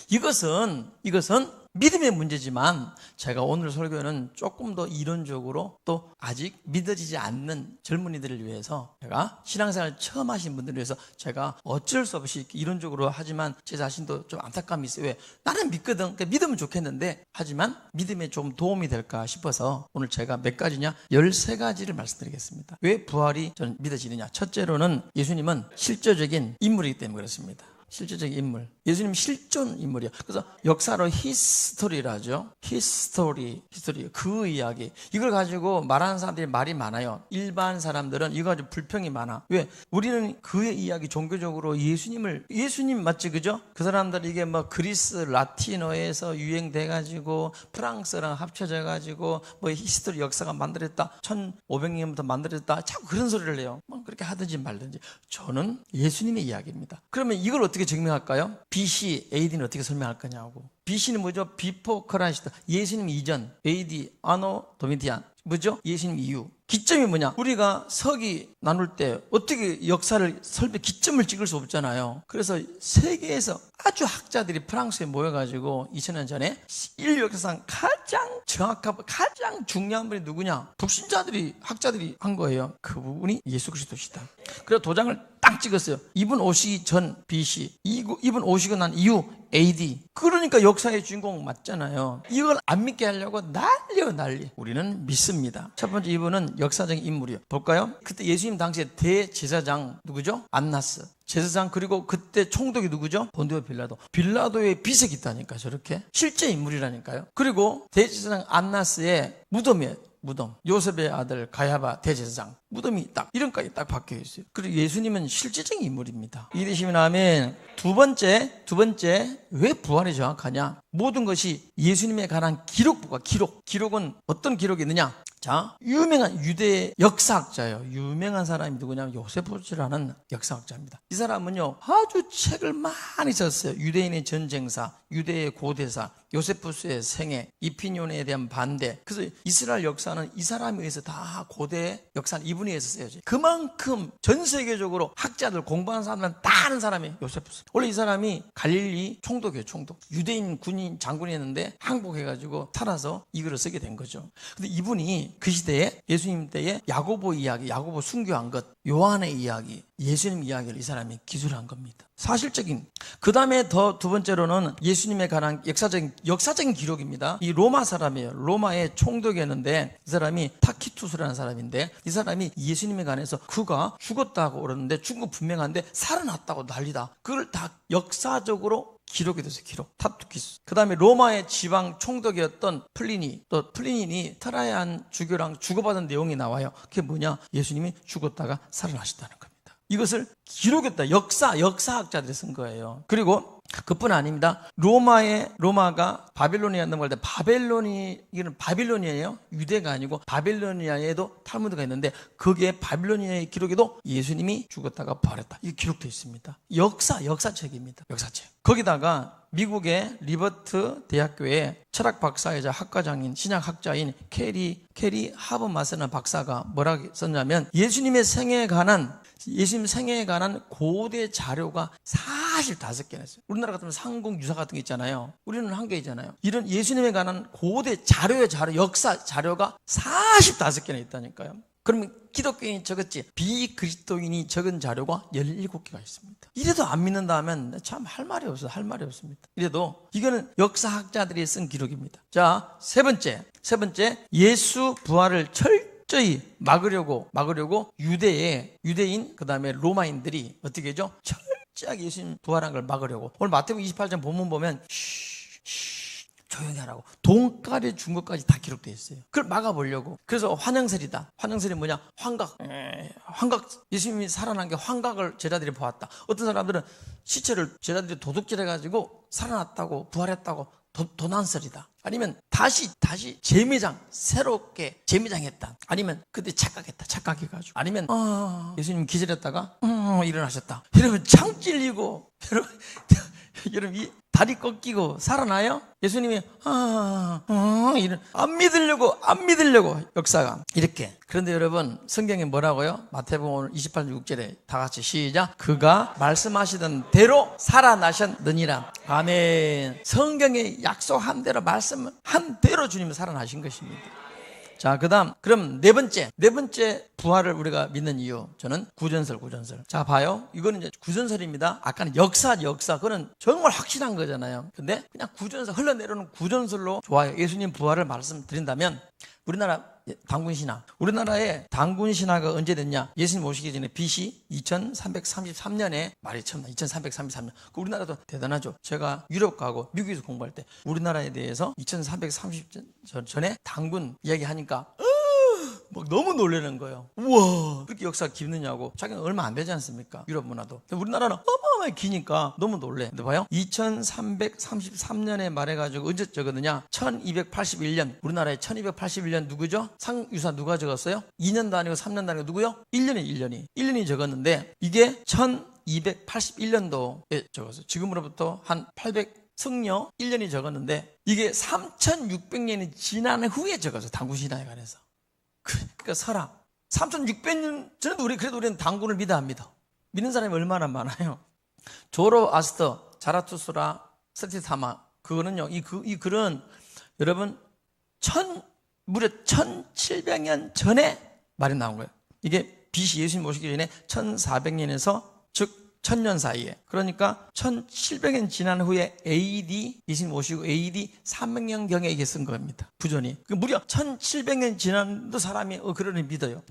이것은 믿음의 문제지만 제가 오늘 설교는 조금 더 이론적으로 또 아직 믿어지지 않는 젊은이들을 위해서 제가 신앙생활 처음 하신 분들을 위해서 제가 어쩔 수 없이 이론적으로 하지만 제 자신도 좀 안타까움이 있어요. 왜? 나는 믿거든. 그러니까 믿으면 좋겠는데 하지만 믿음에 좀 도움이 될까 싶어서 오늘 제가 몇 가지냐? 13가지를 말씀드리겠습니다. 왜 부활이 저는 믿어지느냐? 첫째로는 예수님은 실제적인 인물이기 때문에 그렇습니다. 실제적인 인물. 예수님 실존 인물이야. 그래서 역사로 히스토리라죠. 히스토리. 그 이야기. 이걸 가지고 말하는 사람들이 말이 많아요. 일반 사람들은 이거 가지고 불평이 많아. 왜? 우리는 그의 이야기 종교적으로 예수님 맞지, 그죠? 그 사람들 이게 뭐 그리스 라틴어에서 유행돼가지고 프랑스랑 합쳐져가지고 뭐 히스토리 역사가 만들었다. 1500년부터 만들었다. 자꾸 그런 소리를 해요. 뭐 그렇게 하든지 말든지. 저는 예수님의 이야기입니다. 그러면 이걸 어떻게 증명할까요? BC, AD는 어떻게 설명할 거냐고. BC는 뭐죠? Before Christ. 예수님 이전. AD, 아노 도미티안. 뭐죠? 예수님 이후. 기점이 뭐냐? 우리가 서기 나눌 때 어떻게 역사를 기점을 찍을 수 없잖아요. 그래서 세계에서 아주 학자들이 프랑스에 모여가지고 2000년 전에 인류 역사상 가장 정확하고 가장 중요한 분이 누구냐? 학자들이 한 거예요. 그 부분이 예수 그리스도시다. 그래서 도장을 딱 찍었어요. 이분 오시기 전 BC, 이분 오시고 난 이후 AD. 그러니까 역사의 주인공 맞잖아요. 이걸 안 믿게 하려고 난리. 우리는 믿습니다. 첫 번째, 이분은 역사적인 인물이요. 볼까요? 그때 예수님 당시에 대제사장 누구죠? 안나스. 제사장. 그리고 그때 총독이 누구죠? 본디오 빌라도. 빌라도의 비색이 있다니까. 저렇게 실제 인물이라니까요. 그리고 대제사장 안나스의 무덤이에요. 무덤. 요셉의 아들 가야바 대제사장 무덤이 딱 이름까지 딱 박혀 있어요. 그리고 예수님은 실제적인 인물입니다. 이해되시면 아멘. 두 번째 왜 부활이 정확하냐? 모든 것이 예수님에 관한 기록부가 기록은 어떤 기록이 있느냐? 자, 유명한 유대 역사학자예요. 유명한 사람이 누구냐면 요세푸스라는 역사학자입니다. 이 사람은요 아주 책을 많이 썼어요. 유대인의 전쟁사, 유대의 고대사, 요세푸스의 생애, 이피니온에 대한 반대. 그래서 이스라엘 역사는 이 사람에 의해서 다 고대 역사는 이분에 의해서 쓰여져요. 그만큼 전 세계적으로 학자들 공부하는 사람들은 다 아는 사람이에요. 요세푸스. 원래 이 사람이 갈릴리 총독이에요. 총독. 유대인 군인 장군이었는데 항복해가지고 살아서 이글을 쓰게 된 거죠. 근데 이분이 그 시대에 예수님 때에 야고보 이야기, 야고보 순교한 것, 요한의 이야기, 예수님 이야기를 이 사람이 기술한 겁니다. 사실적인. 그 다음에 두 번째로는 예수님에 관한 역사적인 기록입니다. 이 로마 사람이에요. 로마의 총독이었는데 이 사람이 타키투스라는 사람인데 이 사람이 예수님에 관해서 그가 죽었다고 그러는데 죽은 거 분명한데 살아났다고 난리다. 그걸 다 역사적으로 기록이 됐어요. 기록. 타투키스. 그 다음에 로마의 지방 총독이었던 플리닌이 트라이안 주교랑 주고받은 내용이 나와요. 그게 뭐냐? 예수님이 죽었다가 살아나셨다는 겁니다. 이것을 기록했다. 역사학자들이 쓴 거예요. 그리고 그뿐 아닙니다. 로마가 바빌로니아 넘어갈 때 이거는 바빌로니아예요. 유대가 아니고 바빌로니아에도 탈무드가 있는데 거기에 바빌로니아의 기록에도 예수님이 죽었다가 부활했다. 이게 기록되어 있습니다. 역사책입니다. 역사책. 거기다가 미국의 리버트 대학교의 철학 박사이자 학과장인 신약학자인 캐리 하버마스라는 박사가 뭐라고 썼냐면 예수님 생애에 관한 고대 자료가 45개나 있어요. 우리나라 같으면 상공유사 같은 게 있잖아요. 우리는 한 개이잖아요. 이런 예수님에 관한 고대 역사 자료가 45개나 있다니까요. 그러면 기독교인이 적었지 비그리스도인이 적은 자료가 17개가 있습니다. 이래도 안 믿는다 하면 참 할 말이 없습니다. 이래도 이거는 역사학자들이 쓴 기록입니다. 자, 세 번째 예수 부활을 철저히 막으려고 유대인 그다음에 로마인들이 어떻게 하죠? 철저하게 예수님 부활한 걸 막으려고. 오늘 마태복음 28장 본문 보면 조용히 하라고 돈가리 준 것까지 다 기록되어 있어요. 그걸 막아보려고. 그래서 환영설이다. 환영설이 뭐냐? 환각. 예수님이 살아난 게 환각을 제자들이 보았다. 어떤 사람들은 시체를 제자들이 도둑질해가지고 살아났다고 부활했다고 도난설이다. 아니면 다시 새롭게 재매장했다. 아니면 그때 착각해가지고. 아니면 예수님 기절했다가 일어나셨다. 여러분 창 찔리고 여러분 이 다리 꺾이고 살아나요? 예수님이 이런 안 믿으려고 역사가 이렇게. 그런데 여러분 성경에 뭐라고요? 마태복음 오늘 28절 다 같이 시작. 그가 말씀하시던 대로 살아나셨느니라. 아멘. 성경에 약속한 대로 말씀한 대로 주님은 살아나신 것입니다. 자, 그럼 네 번째 부활을 우리가 믿는 이유. 저는 구전설. 자, 봐요. 이거는 이제 구전설입니다. 아까는 역사. 그거는 정말 확실한 거잖아요. 근데 그냥 구전설, 흘러내려오는 구전설로 좋아요. 예수님 부활을 말씀드린다면 우리나라 단군신화. 우리나라의 단군신화가 언제 됐냐? 예수님 오시기 전에 BC 2333년에 말이 처음 나. 2333년. 우리나라도 대단하죠. 제가 유럽 가고 미국에서 공부할 때 우리나라에 대해서 2330년 전에 단군 이야기하니까 막 너무 놀라는 거예요. 우와, 그렇게 역사가 깊느냐고. 자기는 얼마 안 되지 않습니까? 유럽 문화도. 우리나라는 어마어마하게 기니까 너무 놀래. 근데 봐요. 2333년에 말해가지고 언제 적었느냐? 1281년. 우리나라에 1281년 누구죠? 상유사 누가 적었어요? 2년도 아니고 3년도 아니고 누구요? 1년이 적었는데 이게 1281년도에 적었어요. 지금으로부터 한 800 승려 1년이 적었는데 이게 3600년이 지난 후에 적었어요. 단군신화에 관해서. 그러니까 설화 3600년 전에도 우리는 단군을 믿어야 합니다. 믿는 사람이 얼마나 많아요. 조로아스터, 자라투스라, 스티타마. 그거는요, 이 글은 여러분 무려 1700년 전에 말이 나온 거예요. 이게 BC 예수님 오시기 전에 1400년에서 즉 1000년 사이에. 그러니까 1700년 지난 후에 AD 예수님 오시고 AD 300년경에 이게 쓴 겁니다. 부전이. 무려 1700년 지난도 사람이 그러니 믿어요.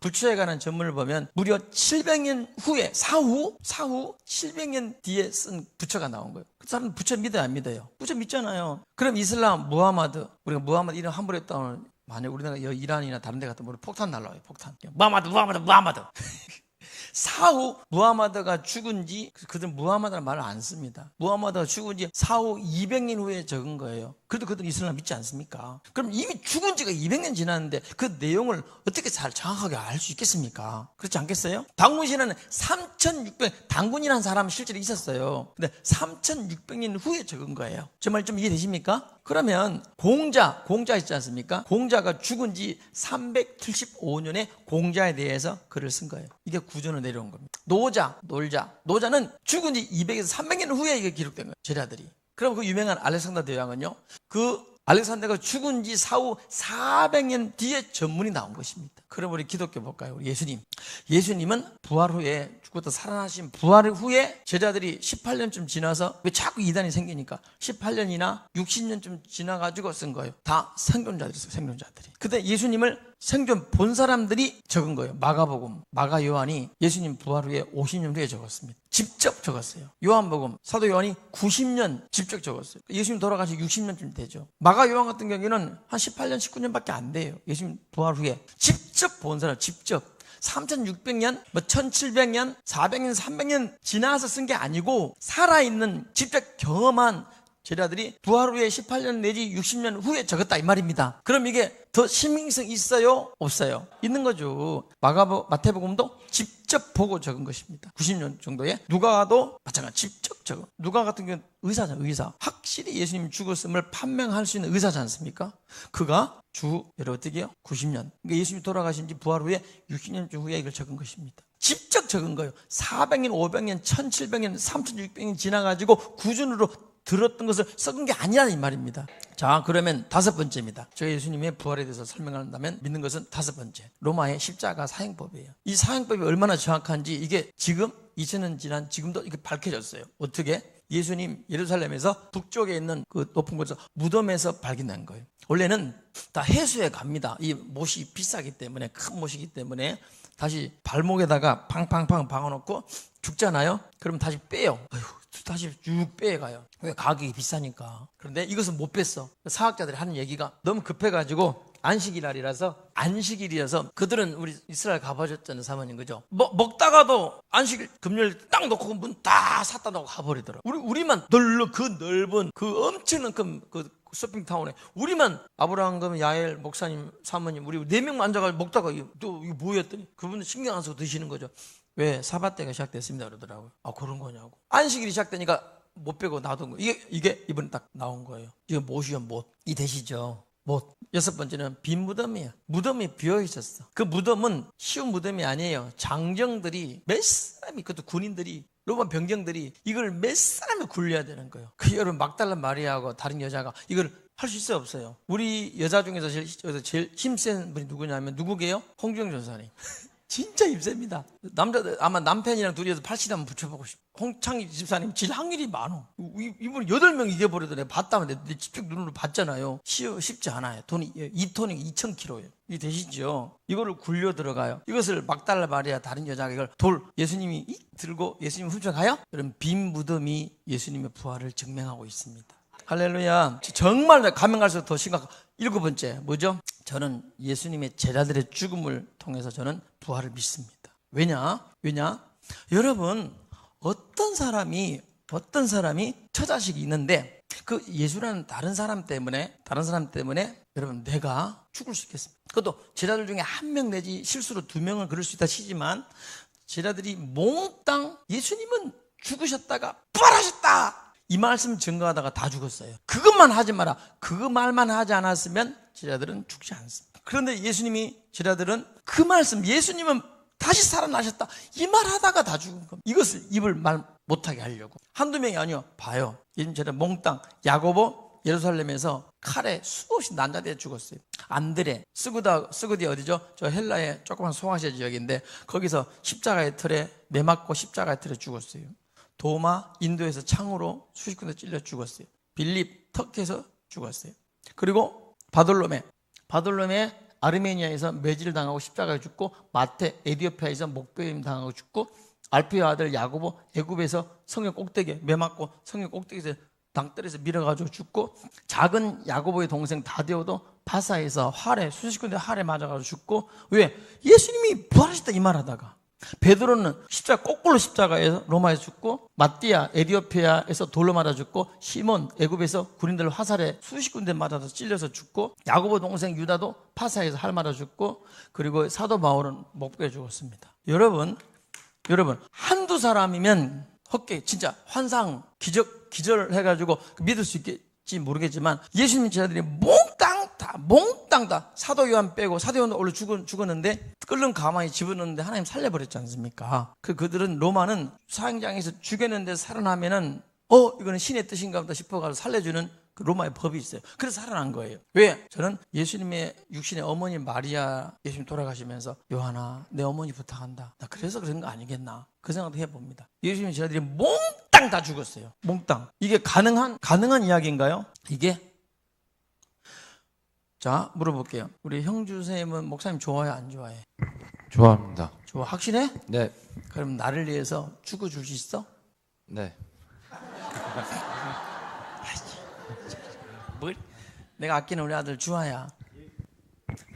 부처에 관한 전문을 보면 무려 700년 후에 사후 700년 뒤에 쓴 부처가 나온 거예요. 그 사람은 부처 믿어요, 안 믿어요? 부처 믿잖아요. 그럼 이슬람 무하마드, 우리가 무하마드 이름 함부로 했다면 만약 우리나라 이란이나 다른 데 같으면 폭탄 날라와요. 폭탄. 무하마드. 사후 무하마드가 죽은 지, 그들은 무하마드라는 말을 안 씁니다. 무하마드가 죽은 지 사후 200년 후에 적은 거예요. 그래도 그들은 이슬람 믿지 않습니까? 그럼 이미 죽은 지가 200년 지났는데 그 내용을 어떻게 잘 정확하게 알 수 있겠습니까? 그렇지 않겠어요? 단군신화는 3600, 단군이라는 사람은 실제로 있었어요. 근데 3600년 후에 적은 거예요. 제 말 좀 이해되십니까? 그러면 공자 있지 않습니까? 공자가 죽은 지 375년에 공자에 대해서 글을 쓴 거예요. 이게 구전으로 내려온 겁니다. 노자는 죽은 지 200에서 300년 후에 이게 기록된 거예요. 제자들이. 그럼 그 유명한 알렉산더 대왕은요, 그 알렉산더가 죽은 지 사후 400년 뒤에 전문이 나온 것입니다. 그럼 우리 기독교 볼까요? 우리 예수님은 부활 후에 죽었다 살아나신 부활 후에 제자들이 18년쯤 지나서 왜 자꾸 이단이 생기니까 18년이나 60년쯤 지나가지고 쓴 거예요. 다 생존자들이. 근데 예수님을 생존 본 사람들이 적은 거예요. 마가복음, 마가요한이 예수님 부활 후에 50년 후에 적었습니다. 직접 적었어요. 요한복음, 사도 요한이 90년 직접 적었어요. 예수님 돌아가시 60년쯤 되죠. 마가요한 같은 경우에는 한 18년, 19년밖에 안 돼요. 예수님 부활 후에 직접 본 사람, 직접 3600년, 1700년, 400년, 300년 지나서 쓴 게 아니고 살아있는 직접 경험한 제자들이 부활 후에 18년 내지 60년 후에 적었다 이 말입니다. 그럼 이게 더 신빙성 있어요? 없어요? 있는 거죠. 마태복음도 직접 보고 적은 것입니다. 90년 정도에. 누가도 마찬가지 직접 적은. 누가 같은 경우는 의사잖아요. 의사. 확실히 예수님 죽었음을 판명할 수 있는 의사지 않습니까? 그가 여러분 어떻게 해요? 90년. 그러니까 예수님이 돌아가신 지 부활 후에 60년 후에 이걸 적은 것입니다. 직접 적은 거예요. 400년, 500년, 1700년, 3600년 지나가지고 구준으로 들었던 것을 썩은 게 아니라는 이 말입니다. 자, 그러면 다섯 번째입니다. 제가 예수님의 부활에 대해서 설명한다면 믿는 것은 다섯 번째. 로마의 십자가 사형법이에요. 이 사형법이 얼마나 정확한지 이게 지금 2000년 지난 지금도 이게 밝혀졌어요. 어떻게? 예수님 예루살렘에서 북쪽에 있는 그 높은 곳에서 무덤에서 발견한 거예요. 원래는 다 해수에 갑니다. 이 못이 비싸기 때문에, 큰 못이기 때문에 다시 발목에다가 팡팡팡 박아놓고 죽잖아요. 그럼 다시 빼요. 다시 쭉 빼가요. 왜? 가격이 비싸니까. 그런데 이것은 못 뺐어. 사학자들이 하는 얘기가 너무 급해가지고 안식일이어서 그들은 우리 이스라엘 가보셨잖아요, 사모님, 그죠? 먹다가도 안식일 금요일 딱 놓고 문 다 샀다 놓고 가버리더라고. 우리만 넓은 그 엄청난 그 쇼핑타운에 우리만 아브라함, 야엘, 목사님, 사모님 우리 4명만 앉아가지고 먹다가 또 이거 뭐였더니 그분은 신경 안 써서 드시는 거죠. 왜? 사바때가 시작됐습니다 그러더라고요. 아, 그런 거냐고. 안식일이 시작되니까 못 빼고 놔둔 거. 이게 이번에 딱 나온 거예요. 이거 못이요, 못. 이 대시죠. 못. 여섯 번째는 빈 무덤이에요. 무덤이 비어 있었어. 그 무덤은 쉬운 무덤이 아니에요. 장정들이 몇 사람이, 그것도 군인들이, 로마 병정들이 이걸 몇 사람이 굴려야 되는 거예요. 그 여러분 막달라 마리아하고 다른 여자가 이걸 할 수 있어요, 없어요? 우리 여자 중에서 제일 힘센 분이 누구냐면 누구게요? 홍주영 전사님. 진짜 힘셉니다. 남자들 아마 남편이랑 둘이서 팔씨름 한번 붙여보고 싶어. 홍창희 집사님 질 확률이 많어. 이분 8명 이겨버리더래. 봤다면 내 직접 눈으로 봤잖아요. 쉽지 않아요. 돈이 2톤이 2,000kg예요. 이 되시죠? 이거를 굴려 들어가요. 이것을 막달라 마리아 다른 여자가 이걸 예수님이 들고 예수님 훔쳐가요? 여러분 빈 무덤이 예수님의 부활을 증명하고 있습니다. 할렐루야. 정말 가면 갈수록 더 심각한 7번째 뭐죠? 저는 예수님의 제자들의 죽음을 통해서 저는 부활을 믿습니다. 왜냐? 여러분 어떤 사람이 처자식이 있는데 그 예수라는 다른 사람 때문에 여러분 내가 죽을 수 있겠습니까? 그것도 제자들 중에 1명 내지 실수로 2명은 그럴 수 있다 치지만 제자들이 몽땅 예수님은 죽으셨다가 부활하셨다 이 말씀 증거하다가 다 죽었어요. 그것만 하지 마라. 그 말만 하지 않았으면 제자들은 죽지 않습니다. 그런데 제자들은 그 말씀, 예수님은 다시 살아나셨다 이 말 하다가 다 죽은 겁니다. 이것을 입을 말 못하게 하려고. 한두 명이 아니요. 봐요. 예수님 제자 몽땅 야고보 예루살렘에서 칼에 수없이 난자되어 죽었어요. 안드레 스구디 어디죠? 저 헬라의 조그만 소아시아 지역인데 거기서 십자가의 틀에 매맞고 십자가의 틀에 죽었어요. 도마 인도에서 창으로 수십 군데 찔려 죽었어요. 빌립 터키에서 죽었어요. 그리고 바돌로메 아르메니아에서 매질 당하고 십자가에 죽고, 마태 에디오피아에서 목베임 당하고 죽고, 알피의 아들 야고보 애굽에서 성경 꼭대기에 매맞고 성경 꼭대기에서 당떨에서 밀어가지고 죽고, 작은 야고보의 동생 다데오도 바사에서 수십 군데 활에 맞아가지고 죽고. 왜? 예수님이 부활하셨다 이 말하다가. 베드로는 거꾸로 십자가에서 로마에서 죽고, 마띠아 에디오피아에서 돌로 맞아 죽고, 시몬 애굽에서 군인들 화살에 수십 군데 맞아서 찔려서 죽고, 야고보 동생 유다도 파사에서 활 맞아 죽고, 그리고 사도 바울은 목베어 죽었습니다. 여러분 한두 사람이면 헛게 진짜 환상 기절해가지고 믿을 수 있겠지 모르겠지만, 예수님 제자들이 몽땅 다 사도 요한 빼고, 사도 요한도 원래 죽었는데 끓는 가마에 집어넣는데 하나님 살려버렸지 않습니까? 그들은 로마는 사형장에서 죽였는데 살아나면은 이거는 신의 뜻인가 보다 싶어가지고 살려주는 그 로마의 법이 있어요. 그래서 살아난 거예요. 왜? 저는 예수님의 육신의 어머니 마리아, 예수님 돌아가시면서 요한아 내 어머니 부탁한다, 나 그래서 그런 거 아니겠나 그 생각도 해봅니다. 예수님의 제자들이 몽땅 다 죽었어요. 몽땅. 이게 가능한 이야기인가요? 이게? 자, 물어볼게요. 우리 형주쌤은 목사님 좋아해 안 좋아해? 좋아합니다. 좋아. 확실해? 네. 그럼 나를 위해서 죽어줄 수 있어? 네. 내가 아끼는 우리 아들 주아야.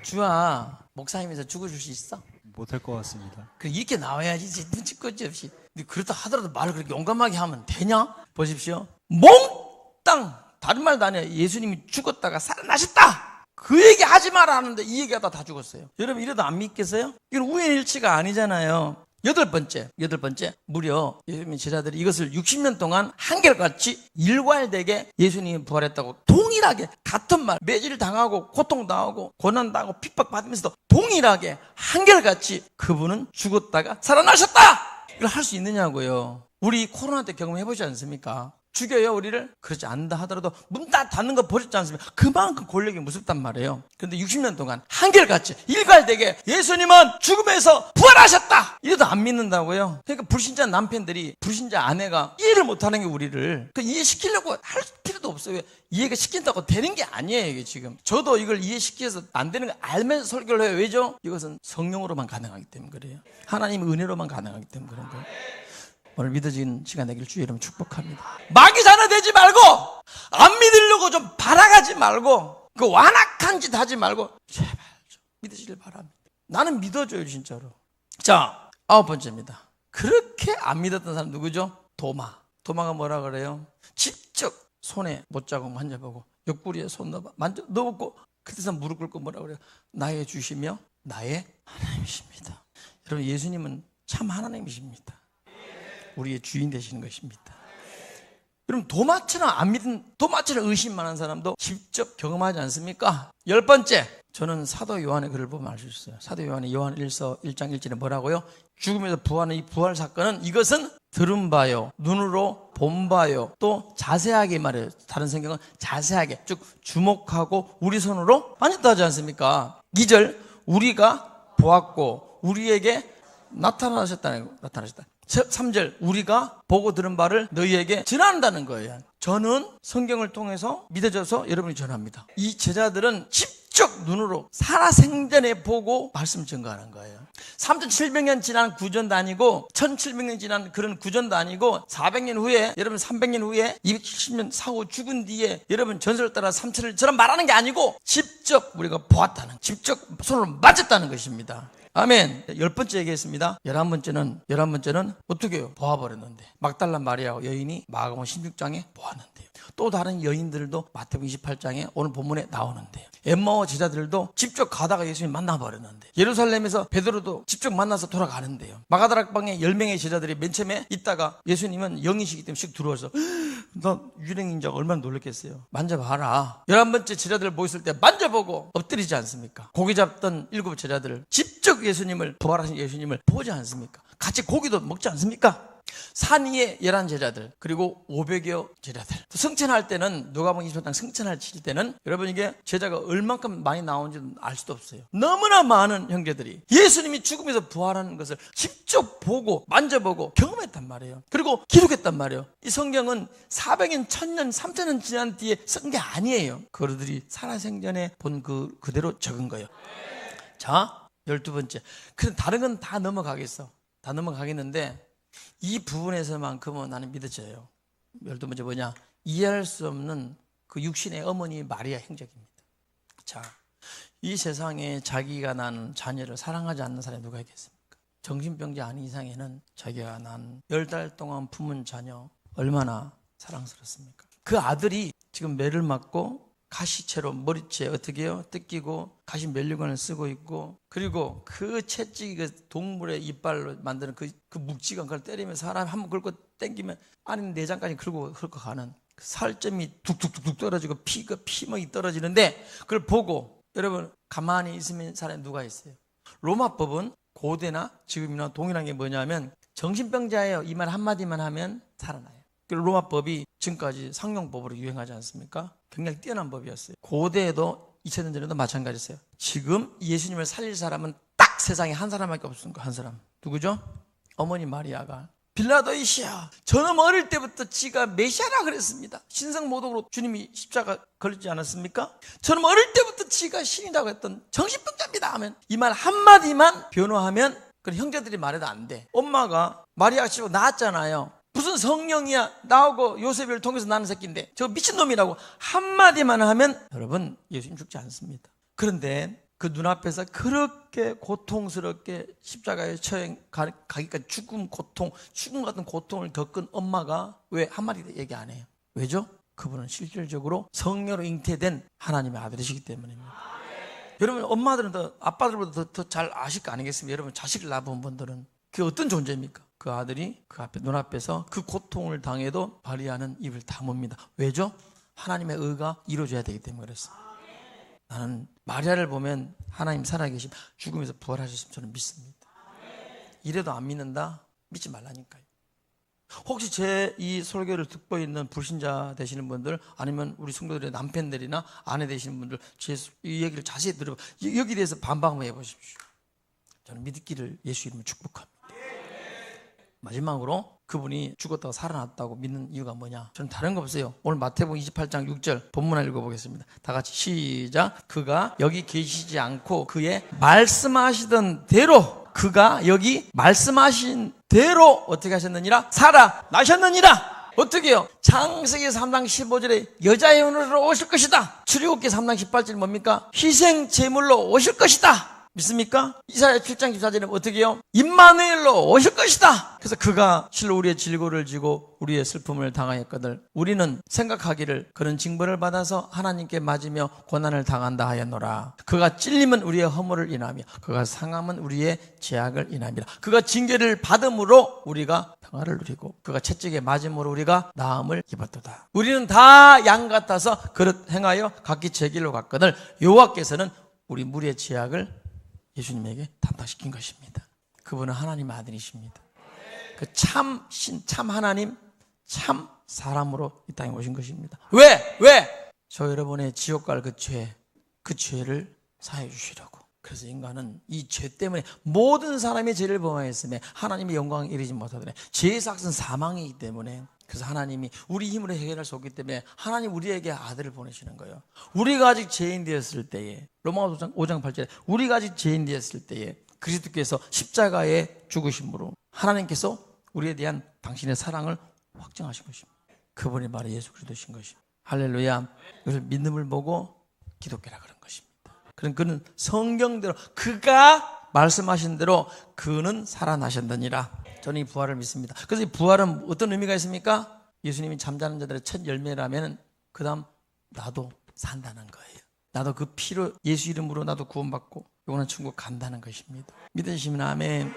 주아, 목사님에서 죽어줄 수 있어? 못할 것 같습니다. 이렇게 나와야지 눈치껏지 없이. 그렇다 하더라도 말을 그렇게 용감하게 하면 되냐? 보십시오. 몽땅 다른 말도 아니야. 예수님이 죽었다가 살아나셨다 그 얘기 하지 마라 하는데 이 얘기하다 다 죽었어요. 여러분 이래도 안 믿겠어요? 이건 우연일치가 아니잖아요. 8번째, 무려 예수님의 제자들이 이것을 60년 동안 한결같이 일괄되게 예수님이 부활했다고 동일하게 같은 말, 매질 당하고 고통당하고 고난당하고 핍박받으면서도 동일하게 한결같이 그분은 죽었다가 살아나셨다! 이걸 할 수 있느냐고요. 우리 코로나 때 경험해보지 않습니까? 죽여요 우리를? 그렇지 않다 하더라도 문 다 닫는 거 버렸지 않습니까? 그만큼 권력이 무섭단 말이에요. 그런데 60년 동안 한결같이 일괄되게 예수님은 죽음에서 부활하셨다 이래도 안 믿는다고요. 그러니까 불신자 남편들이, 불신자 아내가 이해를 못하는 게 우리를 이해시키려고 할 필요도 없어요. 왜? 이해가 시킨다고 되는 게 아니에요. 이게 지금 저도 이걸 이해시켜서 안 되는 걸 알면서 설교를 해요. 왜죠? 이것은 성령으로만 가능하기 때문에 그래요. 하나님의 은혜로만 가능하기 때문에 그런 거예요. 오늘 믿어지는 시간 되기를 주의 이름 축복합니다. 마귀 자녀 되지 말고, 안 믿으려고 좀 바라가지 말고, 완악한 짓 하지 말고 제발 좀 믿으시길 바랍니다. 나는 믿어줘요 진짜로. 자, 9번째입니다. 그렇게 안 믿었던 사람 누구죠? 도마가 뭐라 그래요? 직접 손에 못자국 만져보고 옆구리에 손 넣어보고 그때서 무릎 꿇고 뭐라 그래요? 나의 주시며 나의 하나님이십니다. 여러분 예수님은 참 하나님이십니다. 우리의 주인 되시는 것입니다. 여러분 도마처럼 안 믿은, 도마처럼 의심 많은 사람도 직접 경험하지 않습니까? 10번째, 저는 사도 요한의 글을 보면 알 수 있어요. 사도 요한의 요한 1서 1장 1절에 뭐라고요? 죽음에서 부활하는 이 부활 사건은 이것은 들은 바요, 눈으로 본 바요, 또 자세하게 말해요. 다른 성경은 자세하게, 즉 주목하고 우리 손으로 만졌다 하지 않습니까? 2절, 우리가 보았고 우리에게 나타나셨다. 3절, 우리가 보고 들은 바를 너희에게 전한다는 거예요. 저는 성경을 통해서 믿어져서 여러분이 전합니다. 이 제자들은 직접 눈으로 살아생전에 보고 말씀 증거하는 거예요. 3,700년 지난 구전도 아니고 1,700년 지난 그런 구전도 아니고 400년 후에, 여러분 300년 후에 270년 사후 죽은 뒤에 여러분 전설을 따라 삼천을처럼 말하는 게 아니고 직접 우리가 보았다는, 직접 손으로 맞았다는 것입니다. 아멘. 10번째 얘기했습니다. 11번째는 어떻게 해요? 보아버렸는데. 막달라 마리아 여인이 마가복음 16장에 보았는데요. 또 다른 여인들도 마태복음 28장에 오늘 본문에 나오는데요. 엠마오 제자들도 직접 가다가 예수님 만나버렸는데, 예루살렘에서 베드로도 직접 만나서 돌아가는데요. 마가다락방에 10명의 제자들이 맨 처음에 있다가 예수님은 영이시기 때문에 씩 들어와서 나 유령인자가 얼마나 놀랐겠어요. 만져봐라. 11번째 제자들 모였을 때 만져보고 엎드리지 않습니까? 고기 잡던 7 제자들을 직접 예수님을, 부활하신 예수님을 보지 않습니까? 같이 고기도 먹지 않습니까? 산 위에 11 제자들, 그리고 500여 제자들. 승천할 때는, 누가복음 20장 승천할 칠 때는 여러분 이게 제자가 얼만큼 많이 나온지는 알 수도 없어요. 너무나 많은 형제들이 예수님이 죽음에서 부활하는 것을 직접 보고 만져보고 경험했단 말이에요. 그리고 기록했단 말이에요. 이 성경은 400년, 1000년, 3000년 지난 뒤에 쓴 게 아니에요. 그들이 살아생전에 본 그대로 적은 거예요. 자, 12번째. 그럼 다른 건 다 넘어가겠어. 다 넘어가겠는데 이 부분에서만큼은 나는 믿어져요. 12번째 뭐냐? 이해할 수 없는 그 육신의 어머니 마리아 행적입니다. 자, 이 세상에 자기가 낳은 자녀를 사랑하지 않는 사람이 누가 있겠습니까? 정신병자 아닌 이상에는 자기가 낳은 10달 동안 품은 자녀 얼마나 사랑스럽습니까? 그 아들이 지금 매를 맞고 가시채로 머리채 어떻게 해요? 뜯기고 가시 멜리관을 쓰고 있고, 그리고 그 채찍이 그 동물의 이빨로 만드는 그 묵직한 걸 때리면 사람 한번 긁고 당기면 안에 내장까지 긁고 가는 그 살점이 툭툭툭 떨어지고 피멍이 떨어지는데, 그걸 보고 여러분 가만히 있으면 사람이 누가 있어요? 로마법은 고대나 지금이나 동일한 게 뭐냐면 정신병자예요. 이 말 한마디만 하면 살아나요. 로마법이 지금까지 상용법으로 유행하지 않습니까? 굉장히 뛰어난 법이었어요. 고대에도 2000년 전에도 마찬가지였어요. 지금 예수님을 살릴 사람은 딱 세상에 한 사람밖에 없습니다. 한 사람. 누구죠? 어머니 마리아가 빌라도이시여, 저는 어릴 때부터 지가 메시아라 그랬습니다. 신성모독으로 주님이 십자가 걸리지 않았습니까? 저는 어릴 때부터 지가 신이라고 했던 정신병자입니다 하면, 이 말 한마디만 변호하면 그런 형제들이 말해도 안 돼. 엄마가 마리아가 치고 낳았잖아요. 무슨 성령이야, 나하고 요셉을 통해서 나는 새끼인데 저 미친놈이라고 한마디만 하면 여러분 예수님 죽지 않습니다. 그런데 그 눈앞에서 그렇게 고통스럽게 십자가에 가기까지 죽음 같은 고통을 겪은 엄마가 왜 한마디도 얘기 안 해요? 왜죠? 그분은 실질적으로 성령으로 잉태된 하나님의 아들이시기 때문입니다. 여러분 엄마들은 아빠들보다 더 잘 아실 거 아니겠습니까? 여러분 자식을 낳아본 분들은 그게 어떤 존재입니까? 그 아들이 그 앞에 눈앞에서 그 고통을 당해도 발휘하는 입을 다뭅니다. 왜죠? 하나님의 의가 이루어져야 되기 때문에 그랬어요. 나는 마리아를 보면 하나님 살아계심, 죽음에서 부활하셨으면 저는 믿습니다. 이래도 안 믿는다? 믿지 말라니까요. 혹시 제 이 설교를 듣고 있는 불신자 되시는 분들, 아니면 우리 성도들의 남편들이나 아내 되시는 분들 이 얘기를 자세히 들어봐, 여기에 대해서 반박 한번 해보십시오. 저는 믿기를 예수 이름으로 축복합니다. 마지막으로 그분이 죽었다가 살아났다고 믿는 이유가 뭐냐? 저는 다른 거 없어요. 오늘 마태복음 28장 6절 본문을 읽어보겠습니다. 다 같이 시작. 그가 여기 계시지 않고 그의 말씀하시던 대로, 그가 여기 말씀하신 대로 어떻게 하셨느니라? 살아나셨느니라. 어떻게 해요? 창세기 3장 15절에 여자의 혼으로 오실 것이다. 출애굽기 3장 18절 뭡니까? 희생 제물로 오실 것이다. 믿습니까? 이사야 7장 14절에 어떻게 해요? 임마누엘로 오실 것이다. 그래서 그가 실로 우리의 질고를 지고 우리의 슬픔을 당하였거늘 우리는 생각하기를 그는 징벌을 받아서 하나님께 맞으며 고난을 당한다 하였노라. 그가 찔림은 우리의 허물을 인하며 그가 상함은 우리의 죄악을 인함이라. 그가 징계를 받음으로 우리가 평화를 누리고 그가 채찍에 맞음으로 우리가 나음을 입었도다. 우리는 다 양 같아서 그릇 행하여 각기 제 길로 갔거늘 여호와께서는 우리 무리의 죄악을 예수님에게 담당시킨 것입니다. 그분은 하나님의 아들이십니다. 그 참 신, 참 하나님, 참 사람으로 이 땅에 오신 것입니다. 왜? 저 여러분의 지옥 갈 그 죄를 사해 주시려고. 그래서 인간은 이 죄 때문에 모든 사람이 죄를 범하였으며 하나님의 영광에 이르지 못하더니 죄의 삭은 사망이기 때문에 그래서 하나님이 우리 힘으로 해결할 수 없기 때문에 하나님 우리에게 아들을 보내시는 거예요. 우리가 아직 죄인 되었을 때에 로마서 5장 8절에 우리가 아직 죄인 되었을 때에 그리스도께서 십자가에 죽으심으로 하나님께서 우리에 대한 당신의 사랑을 확증하신 것입니다. 그분이 바로 예수 그리스도신 것입니다. 할렐루야. 이것을 믿음을 보고 기독교라 그런 것입니다. 그럼 그는 성경대로 그가 말씀하신 대로 그는 살아나셨느니라. 저는 이 부활을 믿습니다. 그래서 이 부활은 어떤 의미가 있습니까? 예수님이 잠자는 자들의 첫 열매라면 그 다음 나도 산다는 거예요. 나도 그 피로 예수 이름으로 나도 구원받고 영원한 천국 간다는 것입니다. 믿으시면 아멘.